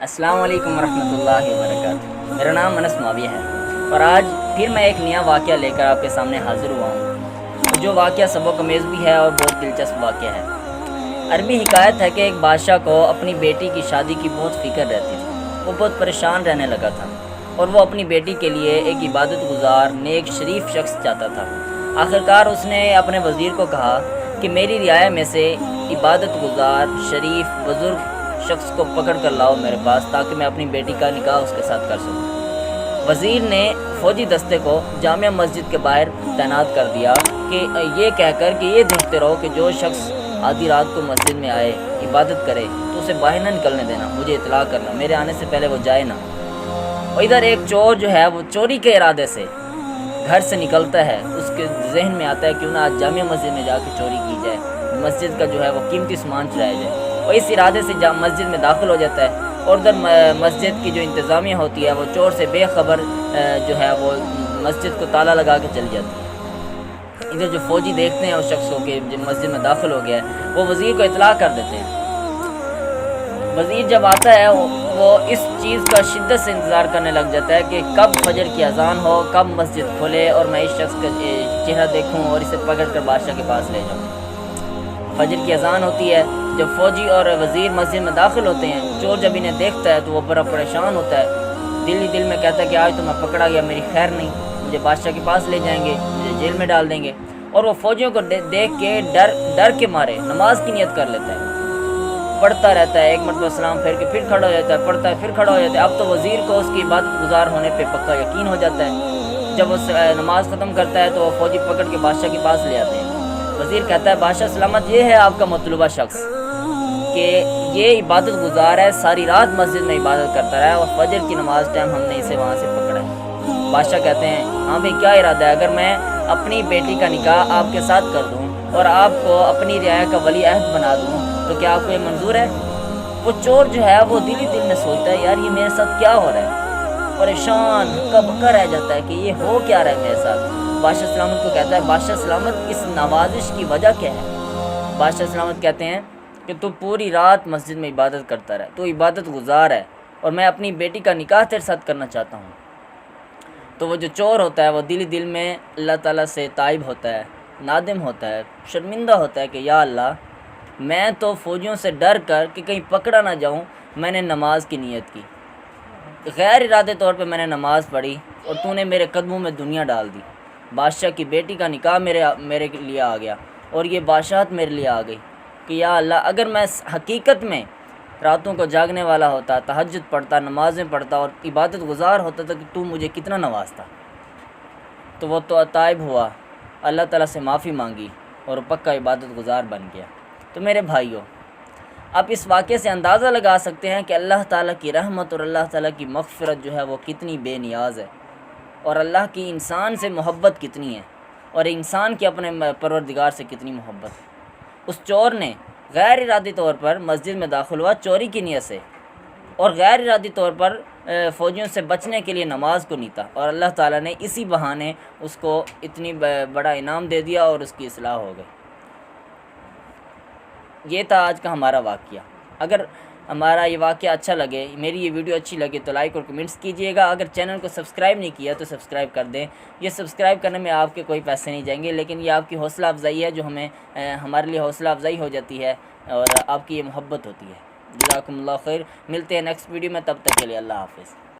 السلام علیکم ورحمۃ اللہ وبرکاتہ۔ میرا نام انس معاویہ ہے اور آج پھر میں ایک نیا واقعہ لے کر آپ کے سامنے حاضر ہوا ہوں، جو واقعہ سبق آمیز بھی ہے اور بہت دلچسپ واقعہ ہے۔ عربی حکایت ہے کہ ایک بادشاہ کو اپنی بیٹی کی شادی کی بہت فکر رہتی تھی۔ وہ بہت پریشان رہنے لگا تھا اور وہ اپنی بیٹی کے لیے ایک عبادت گزار نیک شریف شخص چاہتا تھا۔ آخرکار اس نے اپنے وزیر کو کہا کہ میری رعایا میں سے عبادت گزار شریف بزرگ شخص کو پکڑ کر لاؤ میرے پاس، تاکہ میں اپنی بیٹی کا نکاح اس کے ساتھ کر سکوں۔ وزیر نے فوجی دستے کو جامع مسجد کے باہر تعینات کر دیا کہ یہ کہہ کر کہ یہ دیکھتے رہو کہ جو شخص آدھی رات کو مسجد میں آئے عبادت کرے تو اسے باہر نہ نکلنے دینا، مجھے اطلاع کرنا، میرے آنے سے پہلے وہ جائے نہ۔ اور ادھر ایک چور جو ہے وہ چوری کے ارادے سے گھر سے نکلتا ہے، اس کے ذہن میں آتا ہے کیوں نہ آج جامع مسجد میں جا کے چوری کی جائے، مسجد کا جو ہے وہ قیمتی سامان چرایا جائے۔ اور اس ارادے سے مسجد میں داخل ہو جاتا ہے اور ادھر مسجد کی جو انتظامیہ ہوتی ہے وہ چور سے بے خبر جو ہے وہ مسجد کو تالا لگا کے چلی جاتی ہے۔ ادھر جو فوجی دیکھتے ہیں اس شخص کو کہ جو مسجد میں داخل ہو گیا ہے، وہ وزیر کو اطلاع کر دیتے ہیں۔ وزیر جب آتا ہے وہ اس چیز کا شدت سے انتظار کرنے لگ جاتا ہے کہ کب فجر کی اذان ہو، کب مسجد کھلے اور میں اس شخص کا چہرہ دیکھوں اور اسے پکڑ کر بادشاہ کے پاس لے جاؤں۔ فجر کی اذان ہوتی ہے، جب فوجی اور وزیر مسجد میں داخل ہوتے ہیں، چور جب انہیں دیکھتا ہے تو وہ بڑا پریشان ہوتا ہے، دل ہی دل میں کہتا ہے کہ آج تو میں پکڑا گیا، میری خیر نہیں، مجھے بادشاہ کے پاس لے جائیں گے، مجھے جیل میں ڈال دیں گے۔ اور وہ فوجیوں کو دیکھ کے ڈر کے مارے نماز کی نیت کر لیتا ہے، پڑھتا رہتا ہے، ایک مرتبہ سلام پھیر کے پھر کھڑا ہو جاتا ہے، پڑھتا ہے پھر کھڑا ہو جاتا ہے۔ اب تو وزیر کو اس کی عبادت گزار ہونے پہ پکا یقین ہو جاتا ہے۔ جب وہ نماز ختم کرتا ہے تو وہ فوجی پکڑ کے بادشاہ کے پاس لے آتے ہیں۔ وزیر کہتا ہے بادشاہ سلامت، یہ ہے آپ کا مطلوبہ شخص کہ یہ عبادت گزار ہے، ساری رات مسجد میں عبادت کرتا رہا ہے اور فجر کی نماز ٹائم ہم نے اسے وہاں سے پکڑا ہے۔ بادشاہ کہتے ہیں ہاں بھائی کیا ارادہ ہے، اگر میں اپنی بیٹی کا نکاح آپ کے ساتھ کر دوں اور آپ کو اپنی رعایا کا ولی عہد بنا دوں تو کیا آپ کو یہ منظور ہے؟ وہ چور جو ہے وہ دل ہی دل میں سوچتا ہے یار یہ میرے ساتھ کیا ہو رہا ہے، پریشان ہکا بکا رہ جاتا ہے کہ یہ ہو کیا رہا ہے میرے ساتھ۔ بادشاہ سلامت کو کہتا ہے بادشاہ سلامت اس نوازش کی وجہ کیا ہے؟ بادشاہ سلامت کہتے ہیں کہ تو پوری رات مسجد میں عبادت کرتا رہا، تو عبادت گزار ہے اور میں اپنی بیٹی کا نکاح تیرے ساتھ کرنا چاہتا ہوں۔ تو وہ جو چور ہوتا ہے وہ دل ہی دل میں اللہ تعالیٰ سے تائب ہوتا ہے، نادم ہوتا ہے، شرمندہ ہوتا ہے کہ یا اللہ میں تو فوجیوں سے ڈر کر کہ کہیں پکڑا نہ جاؤں میں نے نماز کی نیت کی، غیر ارادے طور پہ میں نے نماز پڑھی اور تو نے میرے قدموں میں دنیا ڈال دی، بادشاہ کی بیٹی کا نکاح میرے لیے آ گیا اور یہ بادشاہت میرے لیے آ گئی کہ یا اللہ اگر میں حقیقت میں راتوں کو جاگنے والا ہوتا، تہجد پڑھتا، نمازیں پڑھتا اور عبادت گزار ہوتا تھا کہ تو مجھے کتنا نوازتا۔ تو وہ تو تائب ہوا، اللہ تعالیٰ سے معافی مانگی اور پکا عبادت گزار بن گیا۔ تو میرے بھائیوں، آپ اس واقعے سے اندازہ لگا سکتے ہیں کہ اللہ تعالیٰ کی رحمت اور اللہ تعالیٰ کی مغفرت جو ہے وہ کتنی بے نیاز ہے، اور اللہ کی انسان سے محبت کتنی ہے، اور انسان کی اپنے پروردگار سے کتنی محبت ہے۔ اس چور نے غیر ارادی طور پر مسجد میں داخل ہوا چوری کی نیت سے، اور غیر ارادی طور پر فوجیوں سے بچنے کے لیے نماز کو نیتا، اور اللہ تعالیٰ نے اسی بہانے اس کو اتنی بڑا انعام دے دیا اور اس کی اصلاح ہو گئی۔ یہ تھا آج کا ہمارا واقعہ۔ اگر ہمارا یہ واقعہ اچھا لگے، میری یہ ویڈیو اچھی لگے تو لائک اور کمنٹس کیجیے گا۔ اگر چینل کو سبسکرائب نہیں کیا تو سبسکرائب کر دیں۔ یہ سبسکرائب کرنے میں آپ کے کوئی پیسے نہیں جائیں گے، لیکن یہ آپ کی حوصلہ افزائی ہے جو ہمارے لیے حوصلہ افزائی ہو جاتی ہے اور آپ کی یہ محبت ہوتی ہے۔ جزاکم اللہ خیر، ملتے ہیں نیکسٹ ویڈیو میں، تب تک کے لیے اللہ حافظ۔